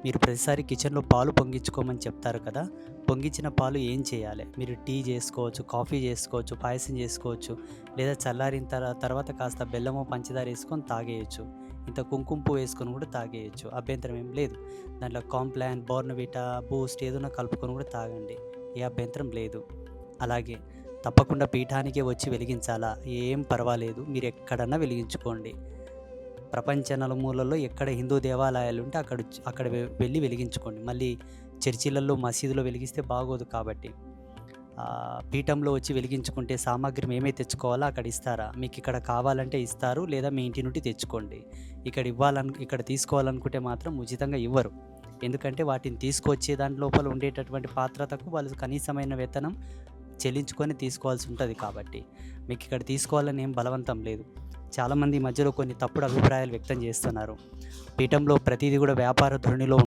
మీరు ప్రతిసారి కిచెన్లో పాలు పొంగించుకోమని చెప్తారు కదా, పొంగించిన పాలు ఏం చేయాలి? మీరు టీ చేసుకోవచ్చు, కాఫీ చేసుకోవచ్చు, పాయసం చేసుకోవచ్చు, లేదా చల్లారిన తర్వాత కాస్త బెల్లమో పంచదార వేసుకొని తాగేయచ్చు. ఇంత కుంకుమ పువ్వు వేసుకొని కూడా తాగేయచ్చు, అభ్యంతరం ఏం లేదు. దాంట్లో కాంప్లాన్, బోర్నవిటా, బూస్ట్ ఏదైనా కలుపుకొని కూడా తాగండి, ఏ అభ్యంతరం లేదు. అలాగే తప్పకుండా పీఠానికే వచ్చి వెలిగించాలా? ఏం పర్వాలేదు, మీరు ఎక్కడన్నా వెలిగించుకోండి. ప్రపంచ నలుమూలల్లో ఎక్కడ హిందూ దేవాలయాలు ఉంటే అక్కడ వెళ్ళి వెలిగించుకోండి. మళ్ళీ చర్చిలలో, మసీదులో వెలిగిస్తే బాగోదు. కాబట్టి పీఠంలో వచ్చి వెలిగించుకుంటే సామాగ్రి మేమే తెచ్చుకోవాలా? అక్కడ ఇస్తారా? మీకు ఇక్కడ కావాలంటే ఇస్తారు, లేదా మీ ఇంటి నుండి తెచ్చుకోండి. ఇక్కడ తీసుకోవాలనుకుంటే మాత్రం ఉచితంగా ఇవ్వరు. ఎందుకంటే వాటిని తీసుకొచ్చే దాని లోపల ఉండేటటువంటి పాత్రతకు వాళ్ళు కనీసమైన వేతనం చెల్లించుకొని తీసుకోవాల్సి ఉంటుంది. కాబట్టి మీకు ఇక్కడ తీసుకోవాలని ఏం బలవంతం లేదు. చాలామంది ఈ మధ్యలో కొన్ని తప్పుడు అభిప్రాయాలు వ్యక్తం చేస్తున్నారు. పీఠంలో ప్రతిదీ కూడా వ్యాపార ధోరణిలో